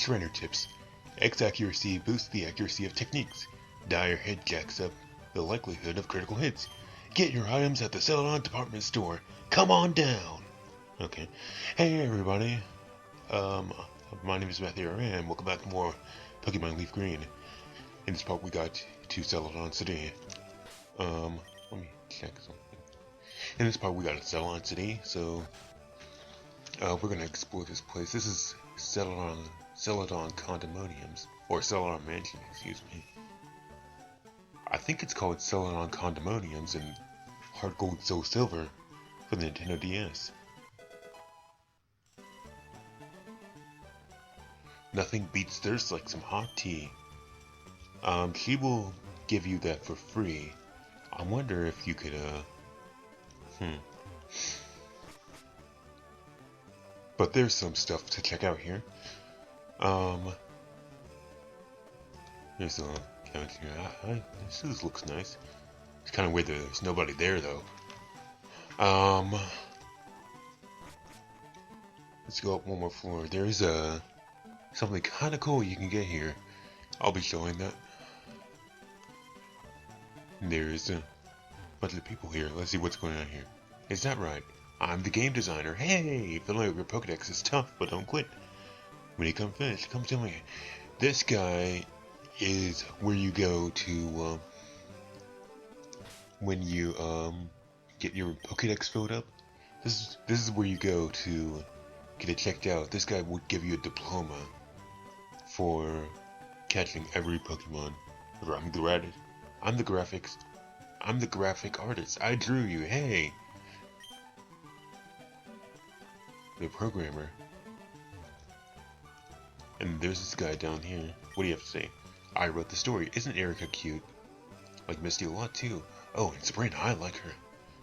Trainer Tips. X accuracy boosts the accuracy of techniques. Dire hit jacks up the likelihood of critical hits. Get your items at the Celadon department store. Come on down! Okay. Hey everybody. My name is Matthew and welcome back to more Pokemon LeafGreen. In this part we got to Celadon City. Let me check something. In this part we got to Celadon City, so we're gonna explore this place. This is Celadon Condominiums, or Celadon Mansion, excuse me. I think it's called Celadon Condominiums in Heart Gold Soul Silver for the Nintendo DS. Nothing beats thirst like some hot tea. She will give you that for free. I wonder if you could, But there's some stuff to check out here. There's a couch here. This looks nice. It's kind of weird that there's nobody there, though. Let's go up one more floor. There's something kind of cool you can get here. I'll be showing that. There's a bunch of people here. Let's see what's going on here. Is that right? I'm the game designer. Hey, filling out your Pokedex is tough, but don't quit. When you come finished, come tell me. This guy is where you go to when you get your Pokedex filled up. This is where you go to get it checked out. This guy would give you a diploma for catching every Pokemon. I'm the graphic artist. I drew you. Hey. The programmer. And there's this guy down here. What do you have to say? I wrote the story. Isn't Erica cute? Like Misty a lot too. Oh, and Sabrina, I like her.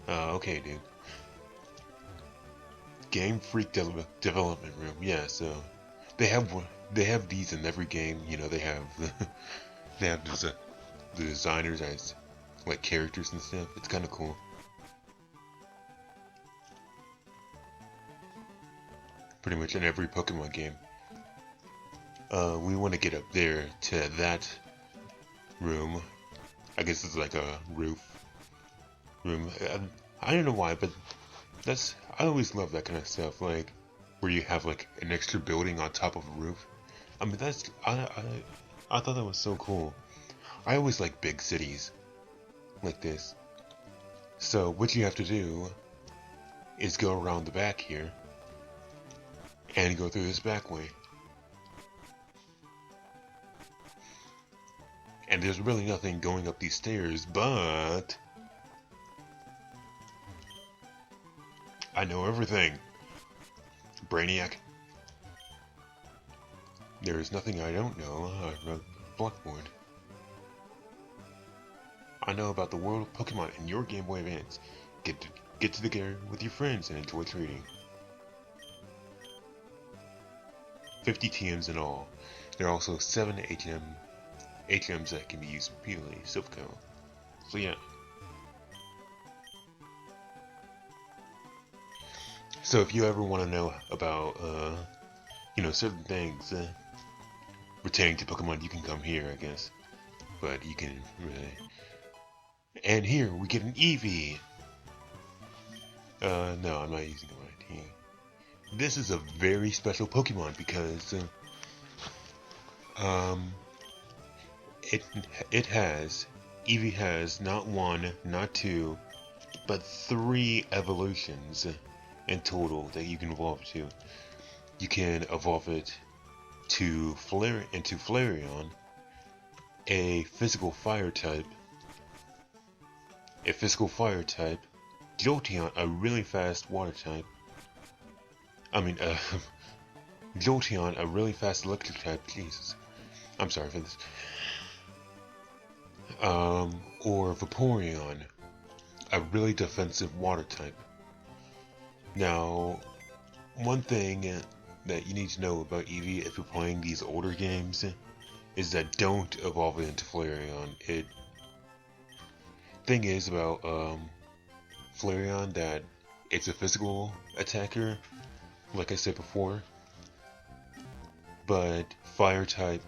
Okay, dude. Game Freak Development Room. Yeah, so they have these in every game. You know, they have the designers as like characters and stuff. It's kind of cool. Pretty much in every Pokemon game. We want to get up there to that room. I guess it's like a room. I don't know why, but I always love that kind of stuff, like where you have like an extra building on top of a roof. I mean, I thought that was so cool. I always like big cities like this. So what you have to do is go around the back here and go through this back way. And there's really nothing going up these stairs, but I know everything. Brainiac. There is nothing I don't know. I wrote Blackboard. I know about the world of Pokemon in your Game Boy Advance. Get together with your friends and enjoy trading. 50 TMs in all. There are also 7 HMs that can be used repeatedly. So yeah. So if you ever want to know about certain things pertaining to Pokemon, you can come here, I guess. But you can really. And here we get an Eevee. No, I'm not using the right team. This is a very special Pokemon because Eevee has not one, not two, but 3 evolutions in total that you can evolve to. You can evolve it to into Flareon, a physical fire type, Jolteon, a really fast water type. Jolteon, a really fast electric type. Jesus, I'm sorry for this. Or Vaporeon, a really defensive water type. Now, one thing that you need to know about Eevee if you're playing these older games is that don't evolve it into Flareon. Thing is about Flareon that it's a physical attacker, like I said before. but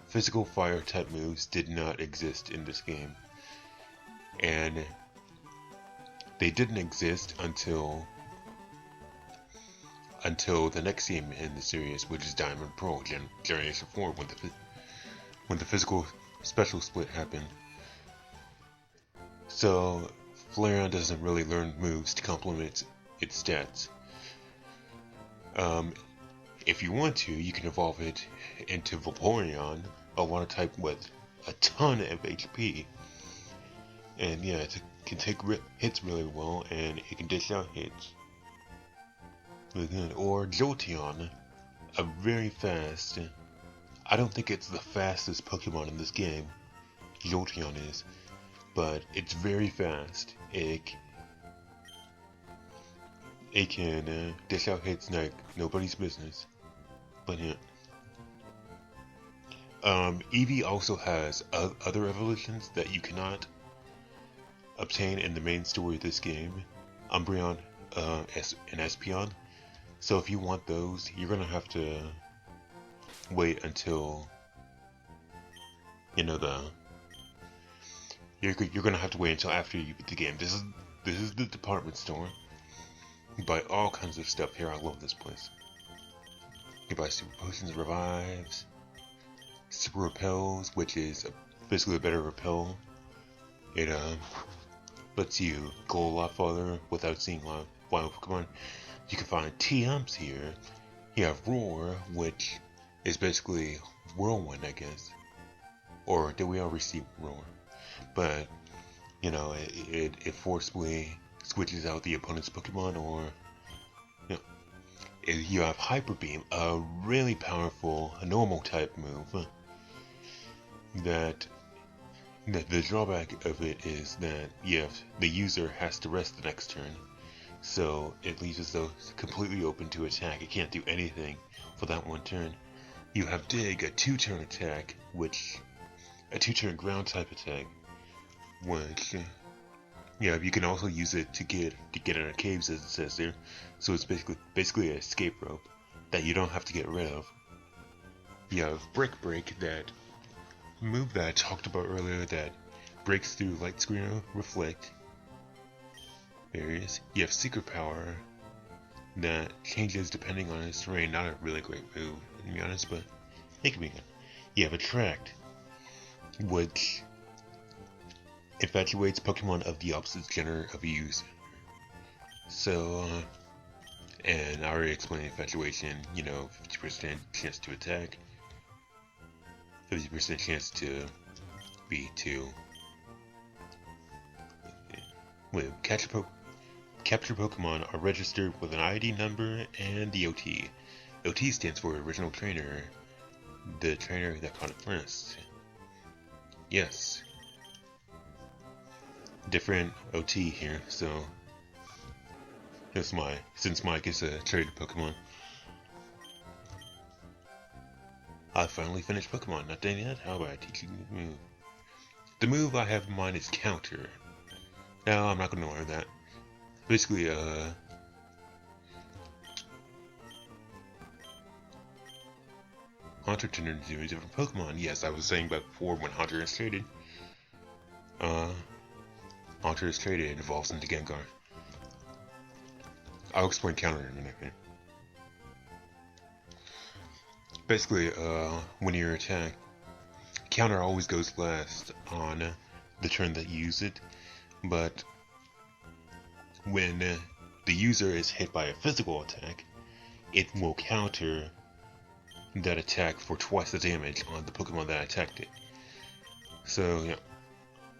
physical fire type moves did not exist in this game. And they didn't exist until the next game in the series, which is Diamond Pearl Generation 4, when the physical special split happened. So Flareon doesn't really learn moves to complement its stats. If you want to, you can evolve it into Vaporeon, a water type with a ton of HP. And yeah, it can take hits really well, and it can dish out hits really good. Or Jolteon, a very fast. I don't think it's the fastest Pokemon in this game. Jolteon is, but it's very fast. It can dish out hits like nobody's business. But yeah. Eevee also has other evolutions that you cannot obtain in the main story of this game. Umbreon and Espeon. So if you want those, you're gonna have to wait until you're gonna have to wait until after you beat the game. This is the department store. You buy all kinds of stuff here. I love this place. You buy Super Potions, Revives, Super Repels, which is basically a better repel. It lets you go a lot farther without seeing wild Pokemon. You can find TMs here. You have Roar, which is basically Whirlwind, I guess. Or did we already see Roar? But it forcibly switches out the opponent's Pokemon, or you have Hyper Beam, a really powerful normal type move. That the drawback of it is that the user has to rest the next turn, so it leaves as though it's completely open to attack. It can't do anything for that one turn. You have Dig, a 2-turn attack, a 2-turn ground type attack, which you can also use it to get out of caves, as it says there. So it's basically an escape rope that you don't have to get rid of. You have Brick Break, that move that I talked about earlier that breaks through Light Screen Reflect barriers. You have Secret Power that changes depending on its terrain. Not a really great move, to be honest, but it can be good. You have Attract, which infatuates Pokemon of the opposite gender of a user. So, and I already explained infatuation, 50% chance to attack, 50% chance to be capture Pokemon are registered with an ID number and the OT. OT stands for Original Trainer, the trainer that caught it first. Yes. Different OT here, so since Mike is a traded Pokemon. I finally finished Pokemon, not done yet. How about I teach you the move? The move I have in mind is Counter. No, I'm not gonna learn that. Basically, Haunter turned into a different Pokemon. Yes, I was saying about before when Haunter is traded. Haunter is traded and evolves into Gengar. I'll explain Counter in a minute. Basically, when you're attacked, Counter always goes last on the turn that you use it, but when the user is hit by a physical attack, it will counter that attack for twice the damage on the Pokemon that attacked it. So,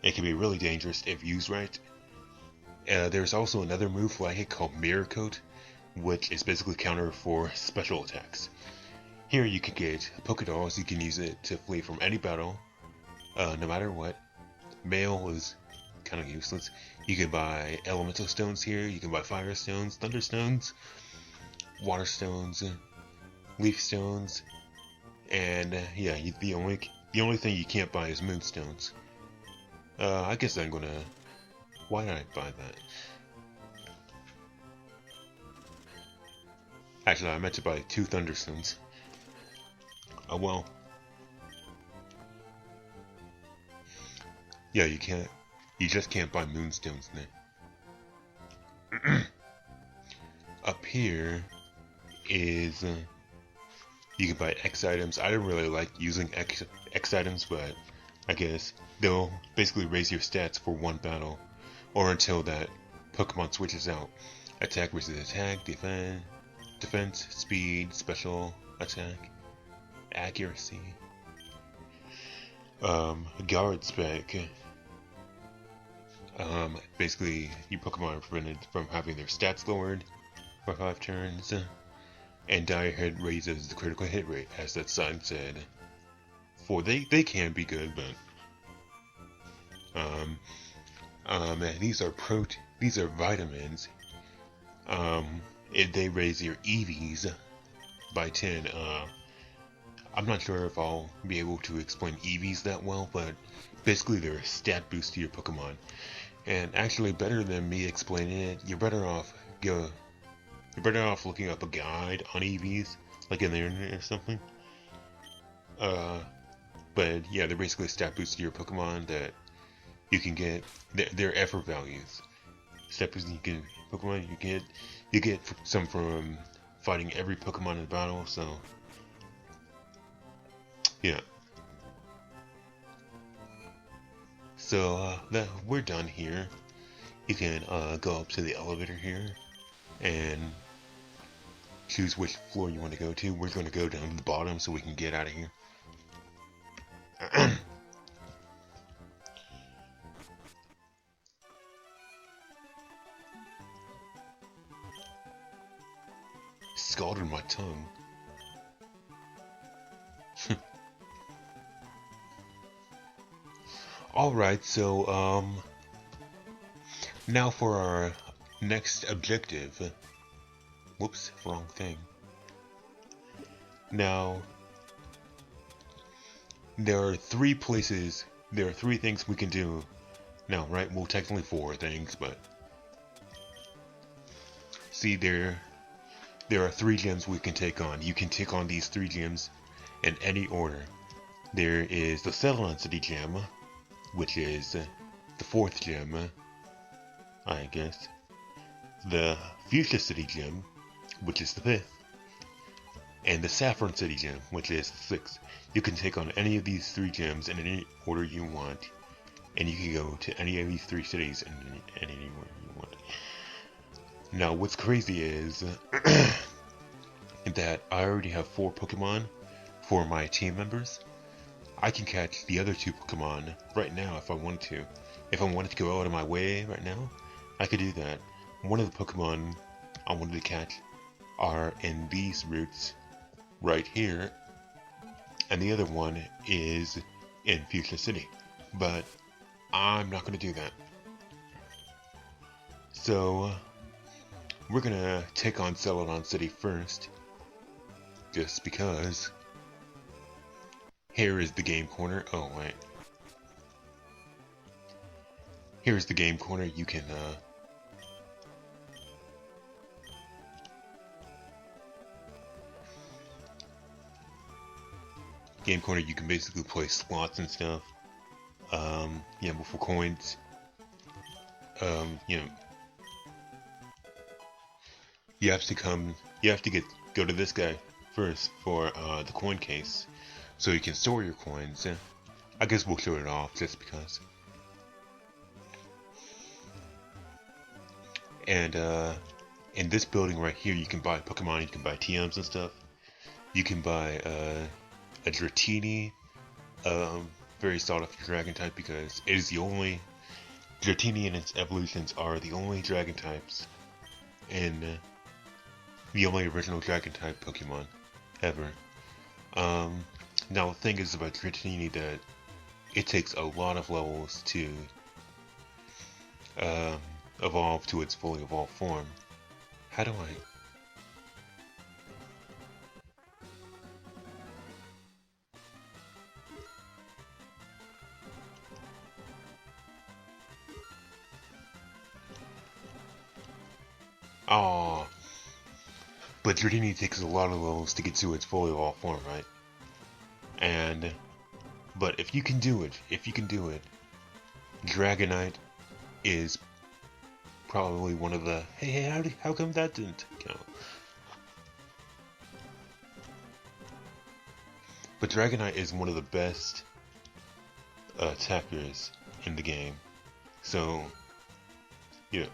it can be really dangerous if used right. There's also another move like it called Mirror Coat, which is basically counter for special attacks. Here you can get Pokédolls. You can use it to flee from any battle, no matter what. Mail is kind of useless. You can buy Elemental Stones here. You can buy Fire Stones, Thunder Stones, Water Stones, Leaf Stones, and the only thing you can't buy is Moonstones. I guess I'm gonna. Why did I buy that? Actually, I meant to buy 2 Thunderstones. Oh well. Yeah, you can't. You just can't buy moonstones now. Up here is you can buy X items. I don't really like using X items, but I guess they'll basically raise your stats for one battle, or until that Pokemon switches out. Attack versus attack, defense, speed, special attack, accuracy, guard spec. Basically, your Pokemon are prevented from having their stats lowered for 5 turns, and Dire Head raises the critical hit rate, as that sign said. They can be good, but and these are vitamins. They raise your EVs by 10. I'm not sure if I'll be able to explain EVs that well, but basically they're a stat boost to your Pokemon. And actually, better than me explaining it, you're better off looking up a guide on EVs, like in the internet or something. But yeah, they're basically stat boosts to your Pokemon that you can get. They're effort values. Stat boosts you get Pokemon. You get some from fighting every Pokemon in battle. So yeah. So we're done here. You can go up to the elevator here and choose which floor you want to go to. We're going to go down to the bottom so we can get out of here. Scalded my tongue. Alright, so now for our next objective. Whoops, wrong thing. Now, there are 3 places, there are 3 things we can do now, right? Well, technically 4 things, but see, there are 3 gyms we can take on. You can take on these 3 gyms in any order. There is the Celadon City Gym, which is the 4th gym, I guess. The Fuchsia City Gym, which is the 5th. And the Saffron City Gym, which is the 6th. You can take on any of these 3 gyms in any order you want. And you can go to any of these 3 cities in any order you want. Now, what's crazy is that I already have 4 Pokemon for my team members. I can catch the other 2 Pokemon right now if I wanted to. If I wanted to go out of my way right now, I could do that. One of the Pokemon I wanted to catch are in these routes right here, and the other one is in Fuchsia City. But I'm not going to do that. So we're going to take on Celadon City first, just because. Here is the game corner. Oh, wait. Here's the game corner. You can, game corner, you can basically play slots and stuff. Yeah, but for coins, you know, you have to go to this guy first for, the coin case. So you can store your coins. I guess we'll show it off just because. And in this building right here, you can buy Pokemon, you can buy TMs and stuff. You can buy a Dratini, very sought after dragon type, because it is the only Dratini and its evolutions are the only dragon types and the only original dragon type Pokemon ever. Now the thing is about Dratini that it takes a lot of levels to evolve to its fully evolved form. How do I... But Dratini takes a lot of levels to get to its fully evolved form, right? And but if you can do it, Dragonite is probably one of the how come that didn't count? But Dragonite is one of the best attackers in the game. So, you know,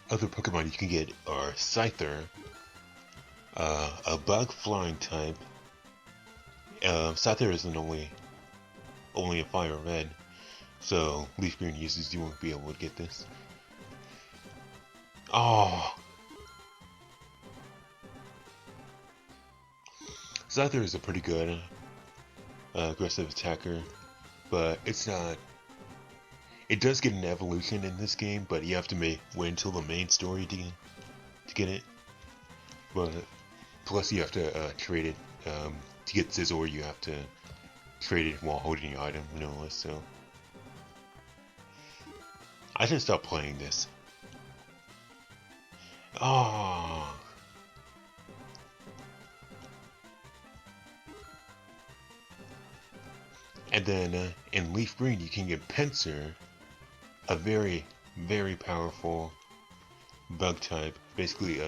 other Pokemon you can get are Scyther, a bug flying type. Scyther isn't only a fire red, so LeafGreen users you won't be able to get this. Oh, Scyther is a pretty good aggressive attacker, but it's not. It does get an evolution in this game, but you have to wait until the main story to get it. But plus you have to trade it to get Scizor. You have to trade it while holding your item, no less. So I should stop playing this. Oh. And then in LeafGreen you can get Pinsir, a very, very powerful bug type. Basically,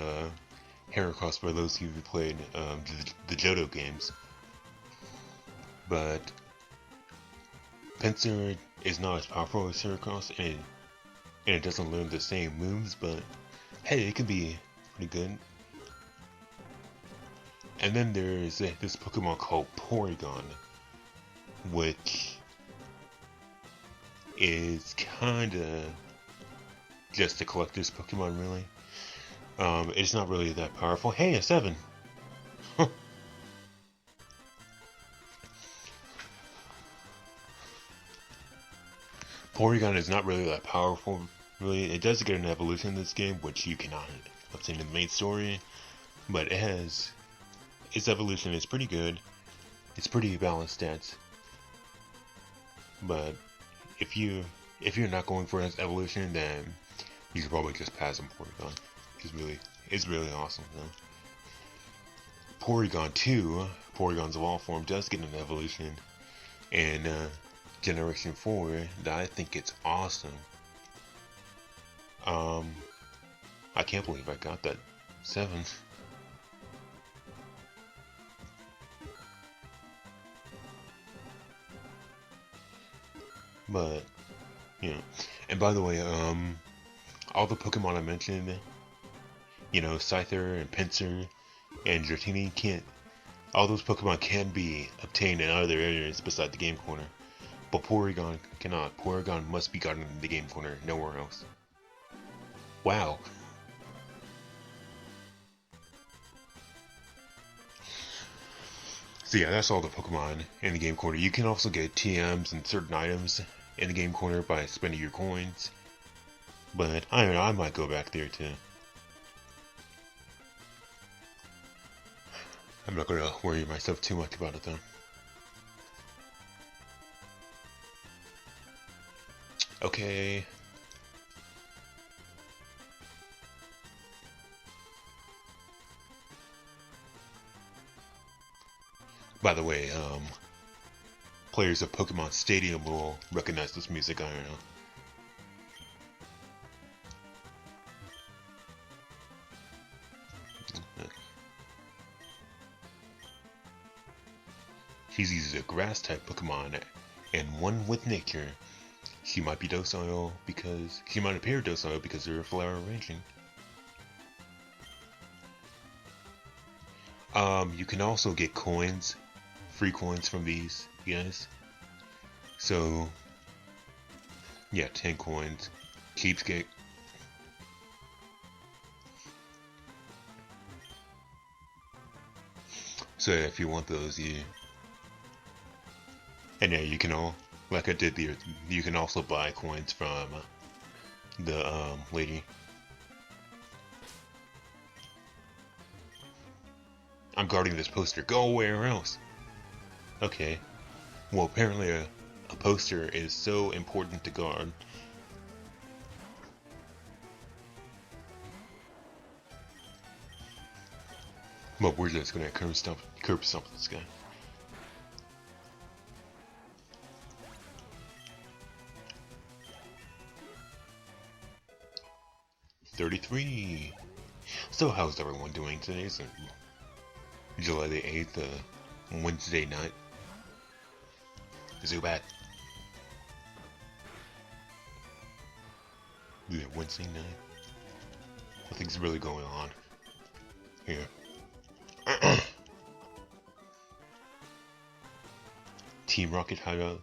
Heracross for those of you who played the Johto games. But Pinsir is not as powerful as Heracross, and it doesn't learn the same moves, but hey, it can be pretty good. And then there's this Pokemon called Porygon, which is kinda just a collector's Pokemon, really. It's not really that powerful. Hey, a 7! Porygon is not really that powerful, really. It does get an evolution in this game, which you cannot obtain in the main story, but it has... its evolution is pretty good. It's pretty balanced stats. But if you're not going for its evolution, then you should probably just pass on Porygon. It's really awesome though. Porygon 2, Porygon's Evolved form, does get an evolution in Generation 4 that I think it's awesome. I can't believe I got that 7. But, you know, and by the way, all the Pokemon I mentioned, you know, Scyther and Pinsir and Dratini all those Pokemon can be obtained in other areas beside the game corner. But Porygon cannot. Porygon must be gotten in the game corner, nowhere else. Wow. So yeah, that's all the Pokemon in the game corner. You can also get TMs and certain items in the game corner by spending your coins. But I don't know, I might go back there too. I'm not gonna worry myself too much about it though. Okay. By the way, players of Pokemon Stadium will recognize this music, I don't know. She's a grass type Pokemon and one with nature. She might be docile because she might appear docile because of her flower arranging. You can also get coins, free coins from these guys. So yeah, 10 coins. Cheapskate. So if you want those, and yeah, you can like I did there, you can also buy coins from the lady. I'm guarding this poster. Go away or else. Okay. Well, apparently a poster is so important to guard. But we're just gonna curb stomp this guy. 33. So how's everyone doing today? It's July the 8th, Wednesday night. Zubat. Yeah, Wednesday night. Nothing's really going on here. Team Rocket hideout.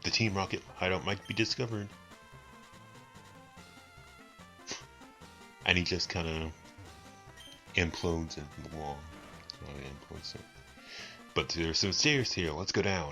The Team Rocket hideout might be discovered. And he just kind of implodes in the wall. Implodes it. But there's some stairs here. Let's go down.